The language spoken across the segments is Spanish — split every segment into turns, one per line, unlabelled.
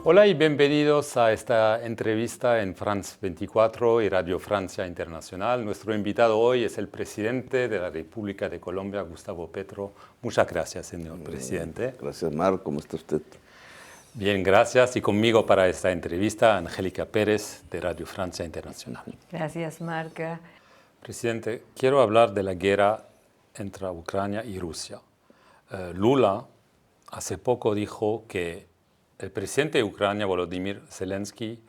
Hola y bienvenidos a esta entrevista en France 24 y Radio Francia Internacional. Nuestro invitado hoy es el presidente de la República de Colombia, Gustavo Petro. Muchas gracias, señor presidente.
Gracias, Mar. ¿Cómo está usted?
Bien, gracias. Y conmigo para esta entrevista, Angélica Pérez, de Radio Francia Internacional.
Gracias, Marca.
Presidente, quiero hablar de la guerra entre Ucrania y Rusia. Lula hace poco dijo que el presidente de Ucrania, Volodymyr Zelensky,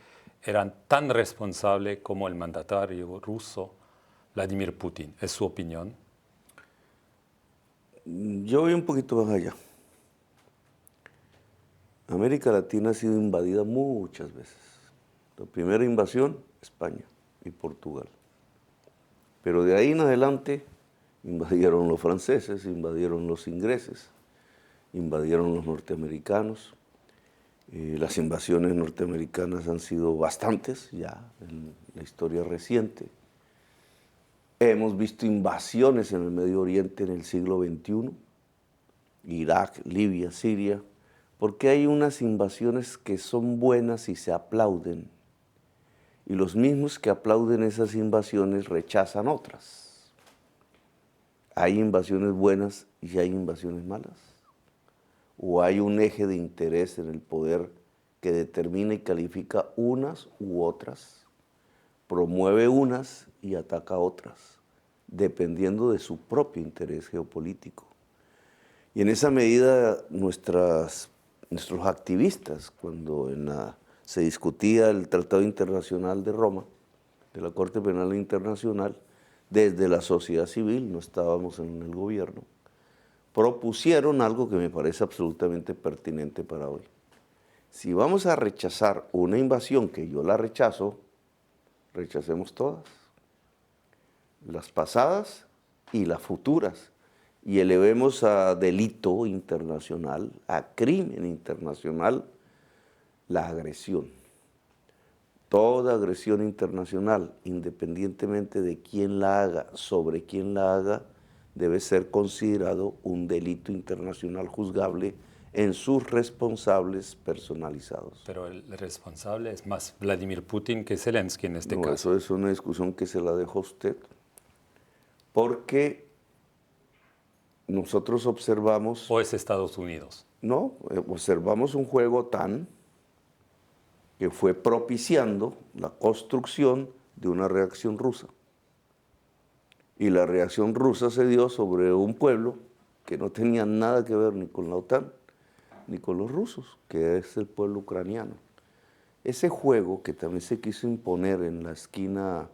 era tan responsable como el mandatario ruso, Vladimir Putin. ¿Es su opinión?
Yo voy un poquito más allá. América Latina ha sido invadida muchas veces. La primera invasión, España y Portugal. Pero de ahí en adelante invadieron los franceses, invadieron los ingleses, invadieron los norteamericanos. Las invasiones norteamericanas han sido bastantes ya en la historia reciente. Hemos visto invasiones en el Medio Oriente en el siglo XXI, Irak, Libia, Siria, porque hay unas invasiones que son buenas y se aplauden, y los mismos que aplauden esas invasiones rechazan otras. Hay invasiones buenas y hay invasiones malas. ¿O hay un eje de interés en el poder que determina y califica unas u otras, promueve unas y ataca otras, dependiendo de su propio interés geopolítico? Y en esa medida nuestros activistas, cuando se discutía el Tratado Internacional de Roma, de la Corte Penal Internacional, desde la sociedad civil, no estábamos en el gobierno, propusieron algo que me parece absolutamente pertinente para hoy. Si vamos a rechazar una invasión, que yo la rechazo, rechacemos todas, las pasadas y las futuras, y elevemos a delito internacional, a crimen internacional, la agresión. Toda agresión internacional, independientemente de quién la haga, sobre quién la haga, debe ser considerado un delito internacional juzgable en sus responsables personalizados.
Pero el responsable es más Vladimir Putin que Zelensky en este caso.
Eso es una discusión que se la dejo a usted, porque nosotros observamos...
¿O es Estados Unidos?
No, observamos un juego OTAN que fue propiciando la construcción de una reacción rusa. Y la reacción rusa se dio sobre un pueblo que no tenía nada que ver ni con la OTAN, ni con los rusos, que es el pueblo ucraniano. Ese juego que también se quiso imponer en la esquina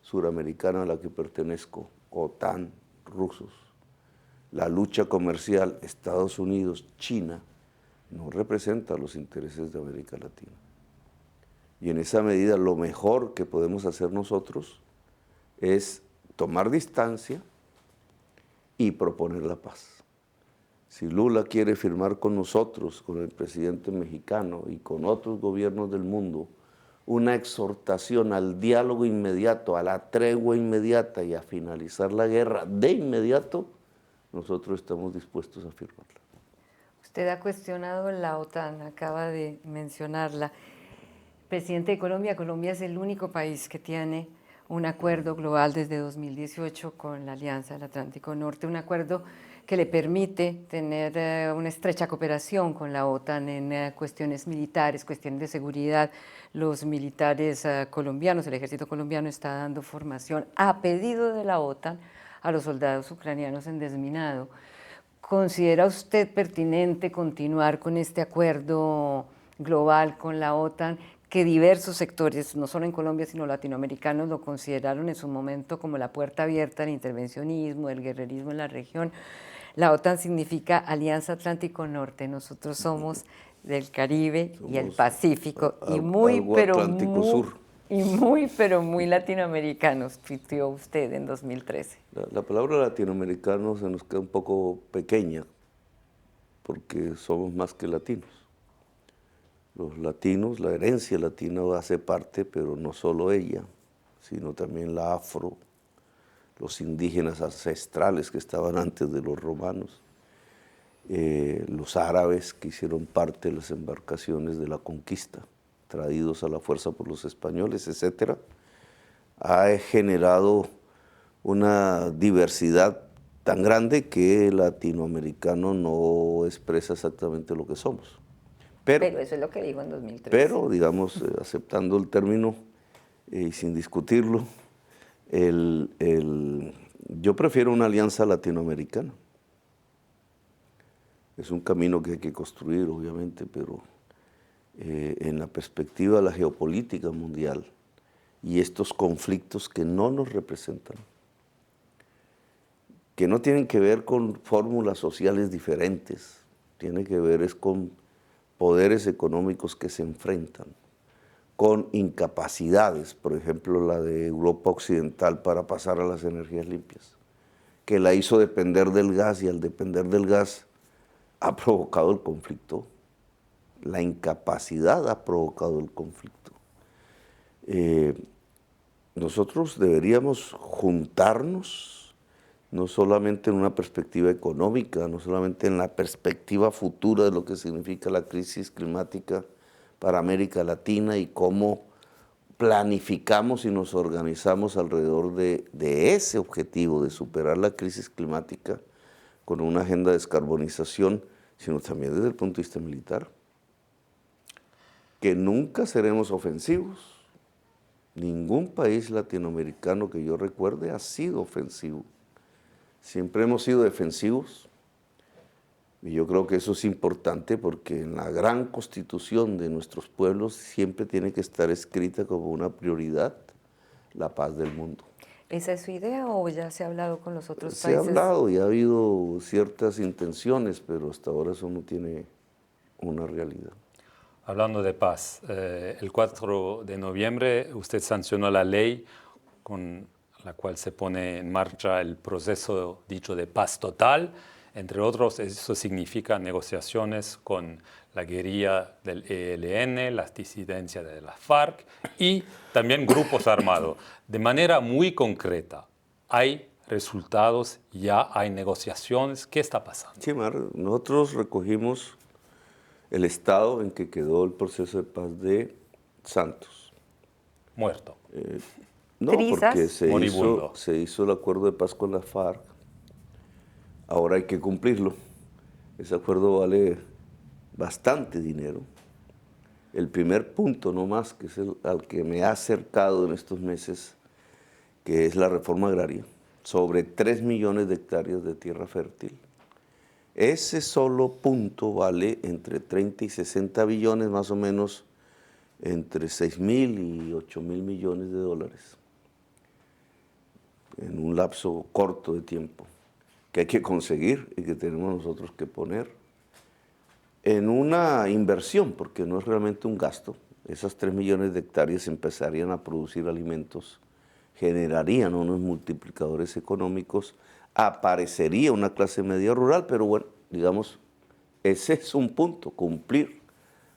suramericana a la que pertenezco, OTAN, rusos, la lucha comercial Estados Unidos, China, no representa los intereses de América Latina. Y en esa medida lo mejor que podemos hacer nosotros es tomar distancia y proponer la paz. Si Lula quiere firmar con nosotros, con el presidente mexicano y con otros gobiernos del mundo, una exhortación al diálogo inmediato, a la tregua inmediata y a finalizar la guerra de inmediato, nosotros estamos dispuestos a firmarla.
Usted ha cuestionado la OTAN, acaba de mencionarla. Presidente de Colombia, Colombia es el único país que tiene un acuerdo global desde 2018 con la Alianza del Atlántico Norte, un acuerdo que le permite tener una estrecha cooperación con la OTAN en cuestiones militares, cuestiones de seguridad. Los militares colombianos, el ejército colombiano está dando formación a pedido de la OTAN a los soldados ucranianos en desminado. ¿Considera usted pertinente continuar con este acuerdo global con la OTAN, que diversos sectores, no solo en Colombia, sino latinoamericanos, lo consideraron en su momento como la puerta abierta al intervencionismo, el guerrerismo en la región? La OTAN significa Alianza Atlántico Norte, nosotros somos del Caribe y el Pacífico, y muy latinoamericanos, tuiteó usted en 2013.
La palabra latinoamericano se nos queda un poco pequeña, porque somos más que latinos. Los latinos, la herencia latina hace parte, pero no solo ella, sino también la afro, los indígenas ancestrales que estaban antes de los romanos. los árabes que hicieron parte de las embarcaciones de la conquista, traídos a la fuerza por los españoles, etcétera, ha generado una diversidad tan grande que el latinoamericano no expresa exactamente lo que somos.
Pero eso es lo que dijo en 2013.
Pero, digamos, aceptando el término y sin discutirlo, yo prefiero una alianza latinoamericana. Es un camino que hay que construir, obviamente, pero en la perspectiva de la geopolítica mundial y estos conflictos que no nos representan, que no tienen que ver con fórmulas sociales diferentes, tiene que ver es con poderes económicos que se enfrentan, con incapacidades, por ejemplo la de Europa Occidental para pasar a las energías limpias, que la hizo depender del gas y al depender del gas ha provocado el conflicto. La incapacidad ha provocado el conflicto. Nosotros deberíamos juntarnos, no solamente en una perspectiva económica, no solamente en la perspectiva futura de lo que significa la crisis climática para América Latina y cómo planificamos y nos organizamos alrededor de ese objetivo de superar la crisis climática con una agenda de descarbonización, sino también desde el punto de vista militar. Que nunca seremos ofensivos. Ningún país latinoamericano que yo recuerde ha sido ofensivo. Siempre hemos sido defensivos. Y yo creo que eso es importante porque en la gran constitución de nuestros pueblos siempre tiene que estar escrita como una prioridad la paz del mundo.
¿Esa es su idea o ya se ha hablado con los otros
Se
países?
ha hablado y ha habido ciertas intenciones, pero hasta ahora eso no tiene una realidad.
Hablando de paz, el 4 de noviembre usted sancionó la ley con la cual se pone en marcha el proceso dicho de paz total. Entre otros, eso significa negociaciones con la guerrilla del ELN, las disidencias de las FARC y también grupos armados. De manera muy concreta, ¿hay resultados? ¿Ya hay negociaciones? ¿Qué está pasando?
Sí, Mar, nosotros recogimos el estado en que quedó el proceso de paz de Santos.
Muerto.
No,
¿Trizas?
porque
Moribundo.
se hizo el acuerdo de paz con la FARC. Ahora hay que cumplirlo. Ese acuerdo vale bastante dinero. El primer punto nomás, que es al que me ha acercado en estos meses, que es la reforma agraria, sobre 3 millones de hectáreas de tierra fértil. Ese solo punto vale entre 30 y 60 billones, más o menos entre 6.000 y 8.000 millones de dólares, en un lapso corto de tiempo, que hay que conseguir y que tenemos nosotros que poner en una inversión, porque no es realmente un gasto. Esas 3 millones de hectáreas empezarían a producir alimentos, generarían unos multiplicadores económicos, aparecería una clase media rural, pero bueno, digamos, ese es un punto, cumplir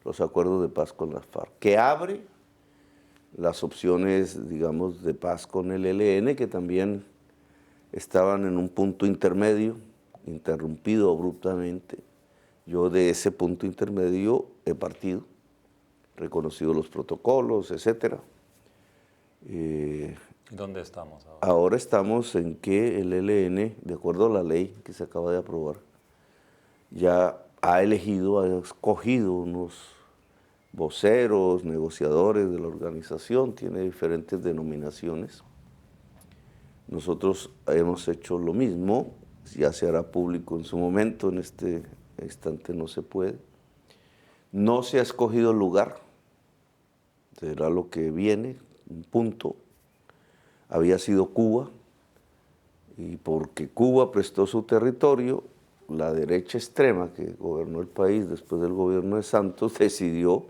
los acuerdos de paz con las FARC, que abre las opciones, digamos, de paz con el ELN, que también estaban en un punto intermedio, interrumpido abruptamente. Yo de ese punto intermedio he partido, reconocido los protocolos, etcétera.
¿Dónde estamos ahora?
Ahora estamos en que el ELN, de acuerdo a la ley que se acaba de aprobar, ya ha escogido unos voceros, negociadores de la organización, tiene diferentes denominaciones. Nosotros hemos hecho lo mismo, ya se hará público en su momento, en este instante no se puede. No se ha escogido el lugar, será lo que viene, un punto. Había sido Cuba, y porque Cuba prestó su territorio, la derecha extrema que gobernó el país después del gobierno de Santos decidió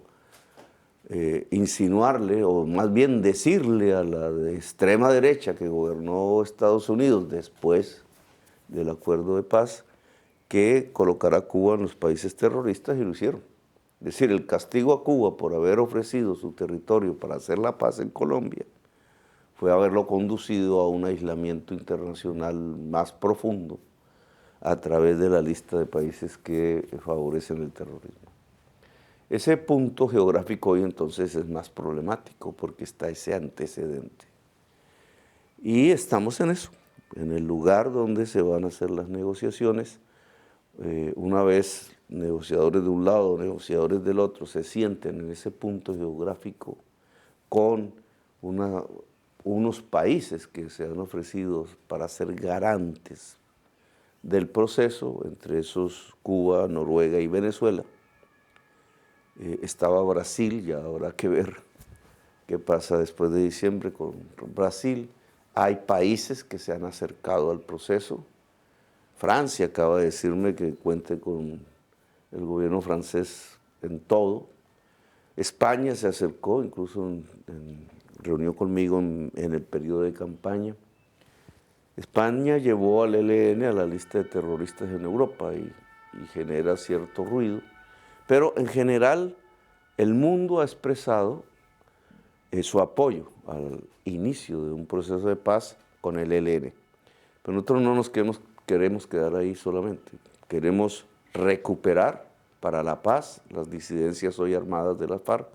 insinuarle, o más bien decirle a la de extrema derecha que gobernó Estados Unidos después del acuerdo de paz, que colocara a Cuba en los países terroristas, y lo hicieron. Es decir, el castigo a Cuba por haber ofrecido su territorio para hacer la paz en Colombia fue haberlo conducido a un aislamiento internacional más profundo, a través de la lista de países que favorecen el terrorismo. Ese punto geográfico hoy entonces es más problemático porque está ese antecedente. Y estamos en eso, en el lugar donde se van a hacer las negociaciones. Una vez negociadores de un lado, negociadores del otro, se sienten en ese punto geográfico con unos países que se han ofrecido para ser garantes del proceso, entre esos Cuba, Noruega y Venezuela. Estaba Brasil, ya habrá que ver qué pasa después de diciembre con Brasil. Hay países que se han acercado al proceso. Francia acaba de decirme que cuente con el gobierno francés en todo. España se acercó, incluso reunió conmigo en el periodo de campaña. España llevó al ELN a la lista de terroristas en Europa y genera cierto ruido. Pero en general el mundo ha expresado su apoyo al inicio de un proceso de paz con el ELN. Pero nosotros no nos queremos quedar ahí solamente. Queremos recuperar para la paz las disidencias hoy armadas de la FARC.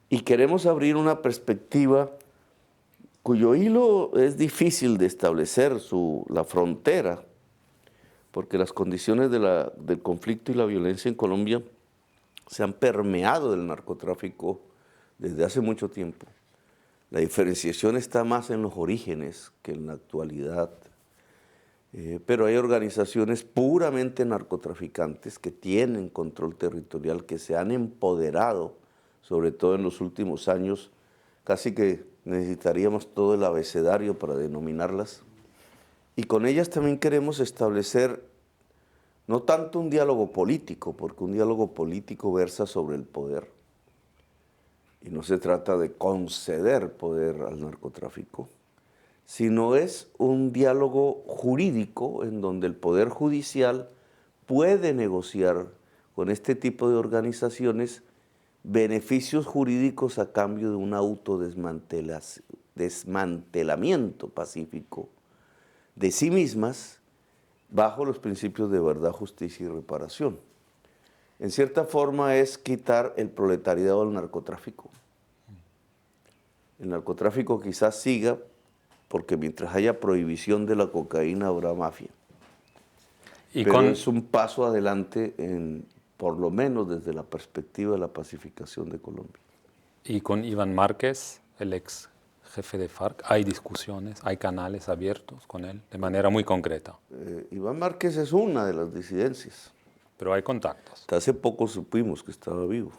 Y queremos abrir una perspectiva cuyo hilo es difícil de establecer, la frontera, porque las condiciones del conflicto y la violencia en Colombia se han permeado del narcotráfico desde hace mucho tiempo. La diferenciación está más en los orígenes que en la actualidad, pero hay organizaciones puramente narcotraficantes que tienen control territorial, que se han empoderado, sobre todo en los últimos años, casi que necesitaríamos todo el abecedario para denominarlas. Y con ellas también queremos establecer no tanto un diálogo político, porque un diálogo político versa sobre el poder, y no se trata de conceder poder al narcotráfico, sino es un diálogo jurídico en donde el Poder Judicial puede negociar con este tipo de organizaciones beneficios jurídicos a cambio de un autodesmantelamiento pacífico de sí mismas bajo los principios de verdad, justicia y reparación. En cierta forma es quitar el proletariado del narcotráfico. El narcotráfico quizás siga porque mientras haya prohibición de la cocaína habrá mafia. Pero es un paso adelante por lo menos desde la perspectiva de la pacificación de Colombia.
Y con Iván Márquez, el ex jefe de FARC, ¿hay discusiones, hay canales abiertos con él de manera muy concreta?
Iván Márquez es una de las disidencias.
Pero hay contactos.
Hasta hace poco supimos que estaba vivo,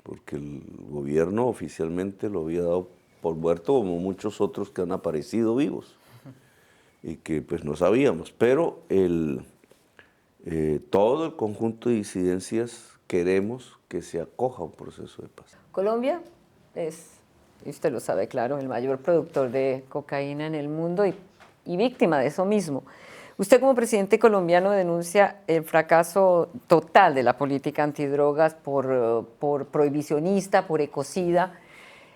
porque el gobierno oficialmente lo había dado por muerto, como muchos otros que han aparecido vivos, y que pues no sabíamos. Pero todo el conjunto de disidencias queremos que se acoja a un proceso de paz.
Colombia es, y usted lo sabe claro, el mayor productor de cocaína en el mundo y víctima de eso mismo. Usted como presidente colombiano denuncia el fracaso total de la política antidrogas por prohibicionista, por ecocida,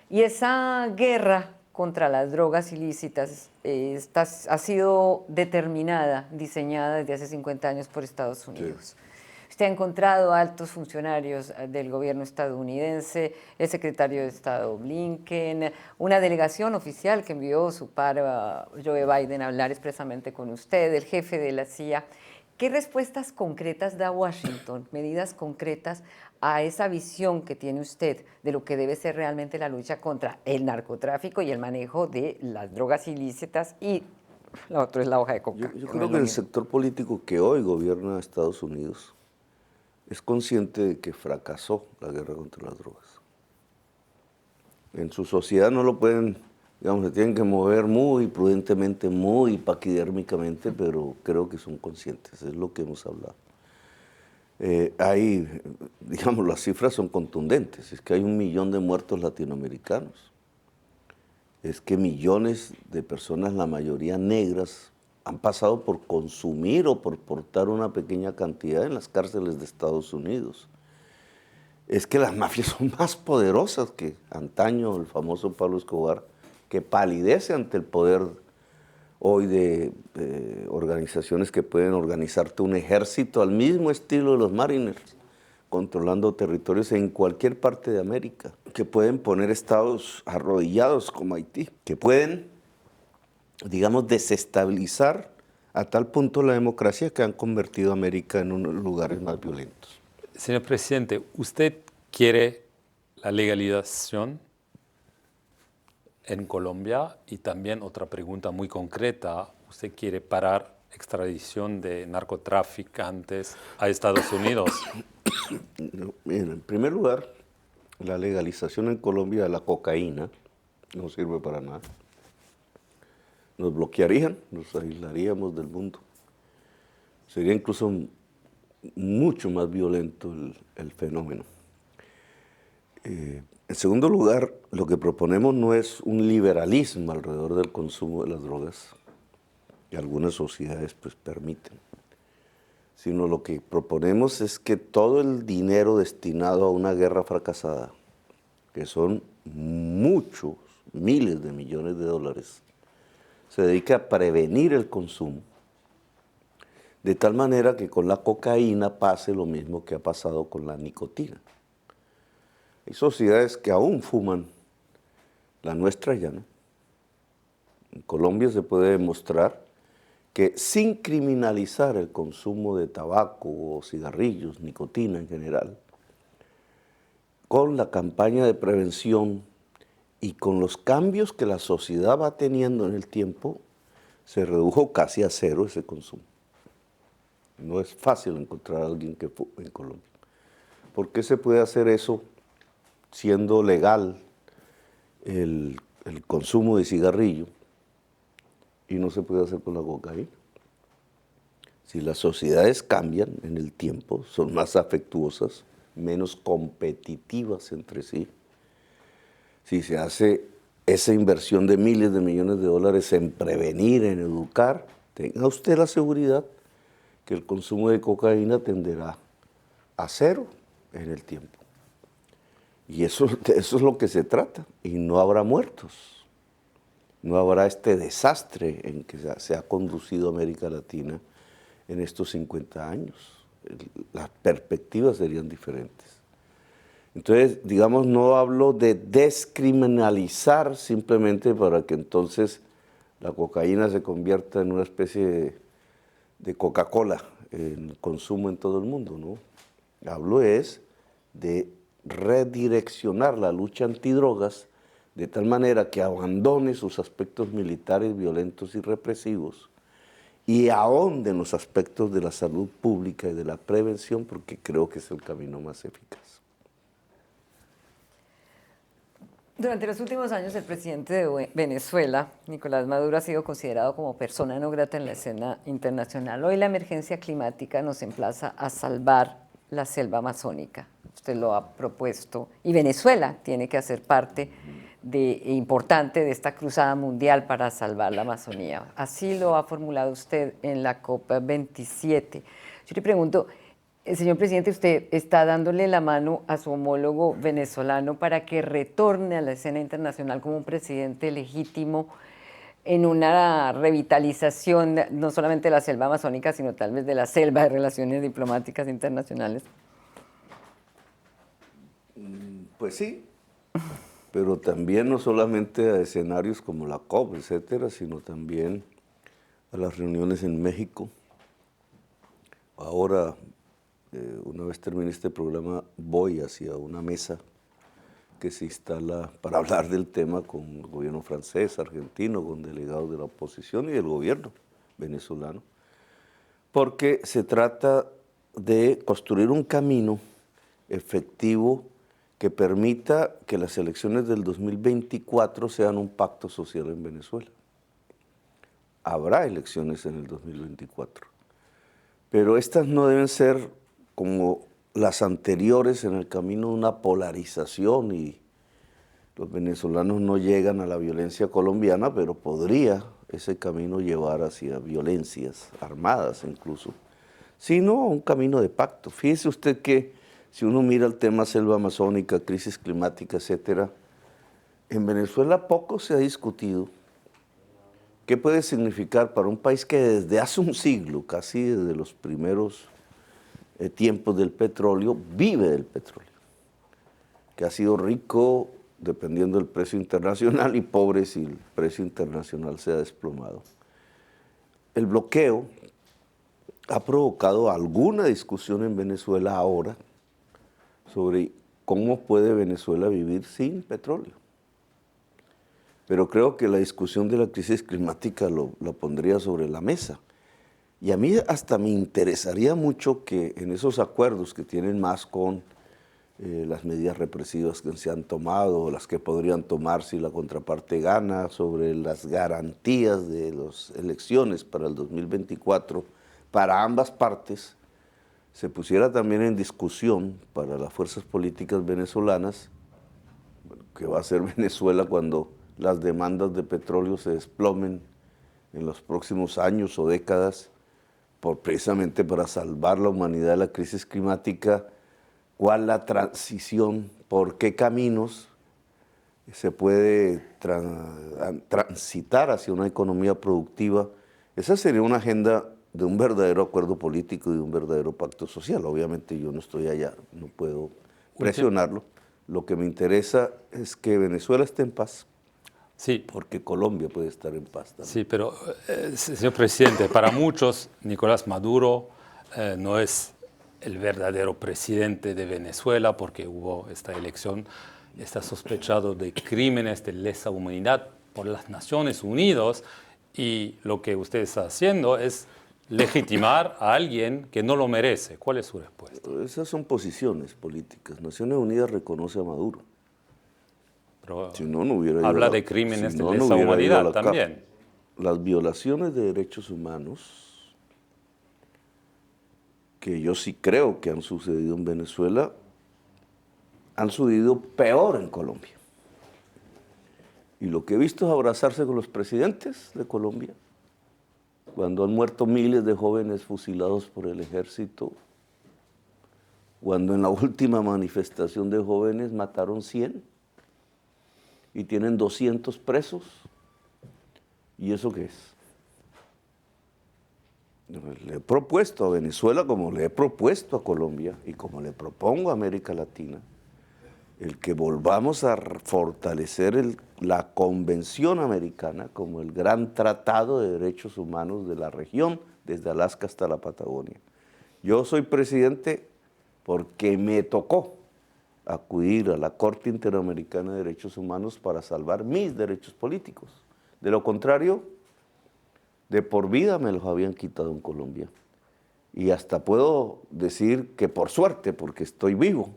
y esa guerra contra las drogas ilícitas ha sido determinada, diseñada desde hace 50 años por Estados Unidos. Sí. Usted ha encontrado altos funcionarios del gobierno estadounidense, el secretario de Estado Blinken, una delegación oficial que envió su par Joe Biden a hablar expresamente con usted, el jefe de la CIA. ¿Qué respuestas concretas da Washington, medidas concretas a esa visión que tiene usted de lo que debe ser realmente la lucha contra el narcotráfico y el manejo de las drogas ilícitas? Y la otra es la hoja de coca.
Yo creo que el sector político que hoy gobierna Estados Unidos es consciente de que fracasó la guerra contra las drogas. En su sociedad no lo pueden, digamos, se tienen que mover muy prudentemente, muy paquidérmicamente, pero creo que son conscientes, es lo que hemos hablado. Digamos, las cifras son contundentes, es que hay 1 millón de muertos latinoamericanos, es que millones de personas, la mayoría negras, han pasado por consumir o por portar una pequeña cantidad en las cárceles de Estados Unidos. Es que las mafias son más poderosas que antaño el famoso Pablo Escobar, que palidece ante el poder hoy de organizaciones que pueden organizarte un ejército al mismo estilo de los Mariners, controlando territorios en cualquier parte de América, que pueden poner estados arrodillados como Haití, que pueden, digamos, desestabilizar a tal punto la democracia que han convertido a América en uno de los lugares más violentos.
Señor presidente, ¿usted quiere la legalización en Colombia? Y también otra pregunta muy concreta, ¿usted quiere parar extradición de narcotraficantes a Estados Unidos?
Bien, en primer lugar, la legalización en Colombia de la cocaína no sirve para nada. Nos bloquearían, nos aislaríamos del mundo. Sería incluso mucho más violento el fenómeno. En segundo lugar, lo que proponemos no es un liberalismo alrededor del consumo de las drogas, que algunas sociedades pues permiten, sino lo que proponemos es que todo el dinero destinado a una guerra fracasada, que son muchos, miles de millones de dólares, se dedique a prevenir el consumo, de tal manera que con la cocaína pase lo mismo que ha pasado con la nicotina. Hay sociedades que aún fuman, la nuestra ya no. En Colombia se puede demostrar que sin criminalizar el consumo de tabaco o cigarrillos, nicotina en general, con la campaña de prevención y con los cambios que la sociedad va teniendo en el tiempo, se redujo casi a cero ese consumo. No es fácil encontrar a alguien que fume en Colombia. ¿Por qué se puede hacer eso siendo legal el consumo de cigarrillo y no se puede hacer con la cocaína? Si las sociedades cambian en el tiempo, son más afectuosas, menos competitivas entre sí, si se hace esa inversión de miles de millones de dólares en prevenir, en educar, tenga usted la seguridad que el consumo de cocaína tenderá a cero en el tiempo. Y eso es lo que se trata, y no habrá muertos. No habrá este desastre en que se ha conducido América Latina en estos 50 años. Las perspectivas serían diferentes. Entonces, digamos, no hablo de descriminalizar simplemente para que entonces la cocaína se convierta en una especie de Coca-Cola en consumo en todo el mundo, ¿no? Hablo es de redireccionar la lucha antidrogas de tal manera que abandone sus aspectos militares violentos y represivos y ahonde en los aspectos de la salud pública y de la prevención, porque creo que es el camino más eficaz.
Durante los últimos años, el presidente de Venezuela, Nicolás Maduro, ha sido considerado como persona no grata en la escena internacional. Hoy la emergencia climática nos emplaza a salvar la selva amazónica. Usted lo ha propuesto y Venezuela tiene que hacer parte importante de esta cruzada mundial para salvar la Amazonía. Así lo ha formulado usted en la COP27. Yo le pregunto, señor presidente, usted está dándole la mano a su homólogo venezolano para que retorne a la escena internacional como un presidente legítimo en una revitalización no solamente de la selva amazónica, sino tal vez de la selva de relaciones diplomáticas internacionales.
Pues sí, pero también no solamente a escenarios como la COP, etcétera, sino también a las reuniones en México. Ahora, una vez termine este programa, voy hacia una mesa que se instala para hablar del tema con el gobierno francés, argentino, con delegados de la oposición y del gobierno venezolano, porque se trata de construir un camino efectivo que permita que las elecciones del 2024 sean un pacto social en Venezuela. Habrá elecciones en el 2024, pero estas no deben ser como las anteriores en el camino de una polarización, y los venezolanos no llegan a la violencia colombiana, pero podría ese camino llevar hacia violencias armadas incluso, sino a un camino de pacto. Fíjese usted que si uno mira el tema selva amazónica, crisis climática, etcétera, en Venezuela poco se ha discutido ¿Qué puede significar para un país que desde hace un siglo, casi desde los primeros tiempos del petróleo, vive del petróleo? Que ha sido rico dependiendo del precio internacional y pobre si el precio internacional se ha desplomado. El bloqueo ha provocado alguna discusión en Venezuela ahora sobre cómo puede Venezuela vivir sin petróleo. Pero creo que la discusión de la crisis climática la pondría sobre la mesa. Y a mí hasta me interesaría mucho que en esos acuerdos que tienen más con las medidas represivas que se han tomado, las que podrían tomar si la contraparte gana, sobre las garantías de las elecciones para el 2024, para ambas partes, se pusiera también en discusión para las fuerzas políticas venezolanas, qué va a hacer Venezuela cuando las demandas de petróleo se desplomen en los próximos años o décadas, precisamente para salvar la humanidad de la crisis climática. ¿Cuál la transición? ¿Por qué caminos se puede transitar hacia una economía productiva? Esa sería una agenda de un verdadero acuerdo político y de un verdadero pacto social. Obviamente yo no estoy allá, no puedo presionarlo. Lo que me interesa es que Venezuela esté en paz.
Sí.
Porque Colombia puede estar en paz también.
Sí, pero, señor presidente, para muchos Nicolás Maduro no es el verdadero presidente de Venezuela porque hubo esta elección, está sospechado de crímenes de lesa humanidad por las Naciones Unidas y lo que usted está haciendo es legitimar a alguien que no lo merece. ¿Cuál es su respuesta?
Esas son posiciones políticas. Naciones Unidas reconoce a Maduro.
Pero
Si no, no hubiera
habla
ido
de crímenes
si
de
no,
lesa
no hubiera ido a
humanidad
la
también.
Las violaciones de derechos humanos, que yo sí creo que han sucedido en Venezuela, han sucedido peor en Colombia. Y lo que he visto es abrazarse con los presidentes de Colombia, cuando han muerto miles de jóvenes fusilados por el ejército, cuando en la última manifestación de jóvenes mataron 100 y tienen 200 presos. ¿Y eso qué es? Le he propuesto a Venezuela, como le he propuesto a Colombia y como le propongo a América Latina, el que volvamos a fortalecer la Convención Americana como el gran tratado de derechos humanos de la región, desde Alaska hasta la Patagonia. Yo soy presidente porque me tocó acudir a la Corte Interamericana de Derechos Humanos para salvar mis derechos políticos. De lo contrario, de por vida me los habían quitado en Colombia. Y hasta puedo decir que por suerte, porque estoy vivo,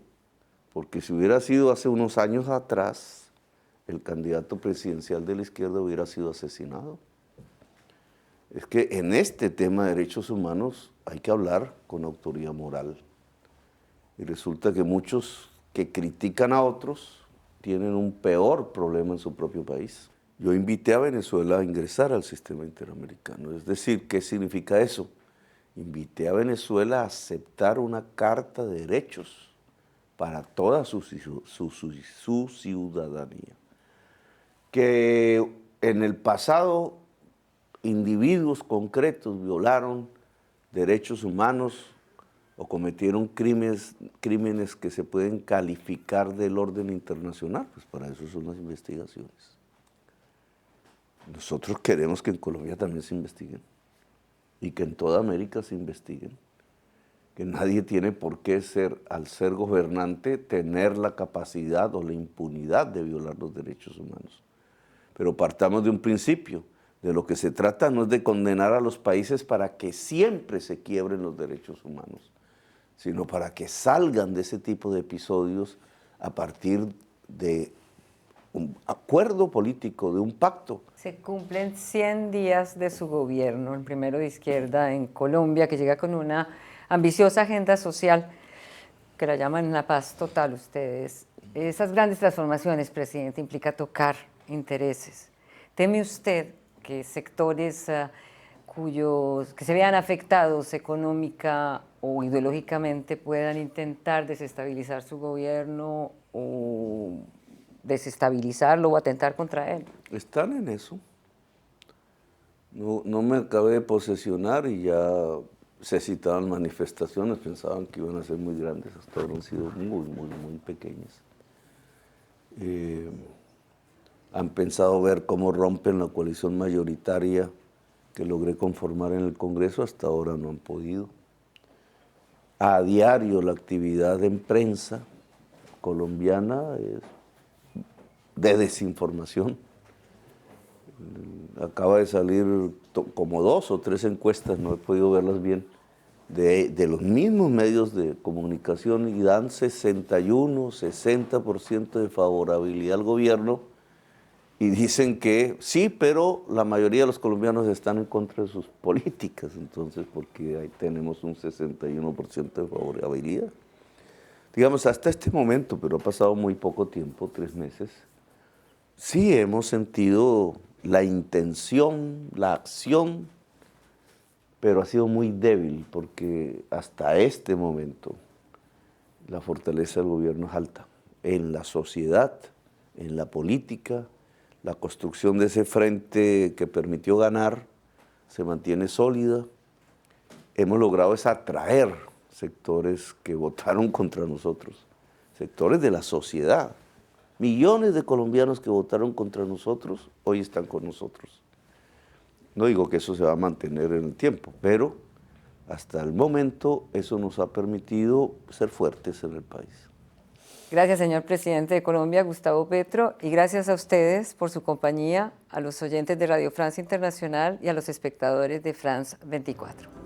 porque si hubiera sido hace unos años atrás, el candidato presidencial de la izquierda hubiera sido asesinado. Es que en este tema de derechos humanos hay que hablar con autoridad moral. Y resulta que muchos que critican a otros tienen un peor problema en su propio país. Yo invité a Venezuela a ingresar al sistema interamericano. Es decir, ¿qué significa eso? Invité a Venezuela a aceptar una carta de derechos para toda su ciudadanía. Que en el pasado individuos concretos violaron derechos humanos o cometieron crímenes que se pueden calificar del orden internacional, pues para eso son las investigaciones. Nosotros queremos que en Colombia también se investiguen y que en toda América se investiguen, que nadie tiene por qué al ser gobernante, tener la capacidad o la impunidad de violar los derechos humanos. Pero partamos de un principio, de lo que se trata no es de condenar a los países para que siempre se quiebren los derechos humanos, sino para que salgan de ese tipo de episodios a partir de un acuerdo político, de un pacto.
Se cumplen 100 días de su gobierno, el primero de izquierda en Colombia, que llega con una ambiciosa agenda social que la llaman la paz total ustedes. Esas grandes transformaciones, presidente, implica tocar intereses. ¿Teme usted que sectores que se vean afectados económica o ideológicamente puedan intentar desestabilizar su gobierno o desestabilizarlo o atentar contra él?
Están en eso. No me acabé de posesionar y ya se citaban manifestaciones, pensaban que iban a ser muy grandes, hasta ahora han sido muy pequeñas. Han pensado ver cómo rompen la coalición mayoritaria que logré conformar en el Congreso, hasta ahora no han podido. A diario la actividad en prensa colombiana es de desinformación. Acaba de salir como 2 o 3 encuestas, no he podido verlas bien, de los mismos medios de comunicación y dan 61, 60% de favorabilidad al gobierno y dicen que sí, pero la mayoría de los colombianos están en contra de sus políticas, entonces, porque ahí tenemos un 61% de favorabilidad. Digamos, hasta este momento, pero ha pasado muy poco tiempo, 3 meses, sí hemos sentido la intención, la acción, pero ha sido muy débil porque hasta este momento la fortaleza del gobierno es alta. En la sociedad, en la política, la construcción de ese frente que permitió ganar se mantiene sólida. Hemos logrado es atraer sectores que votaron contra nosotros, sectores de la sociedad. Millones de colombianos que votaron contra nosotros hoy están con nosotros. No digo que eso se va a mantener en el tiempo, pero hasta el momento eso nos ha permitido ser fuertes en el país.
Gracias, señor presidente de Colombia, Gustavo Petro, y gracias a ustedes por su compañía, a los oyentes de Radio Francia Internacional y a los espectadores de France 24.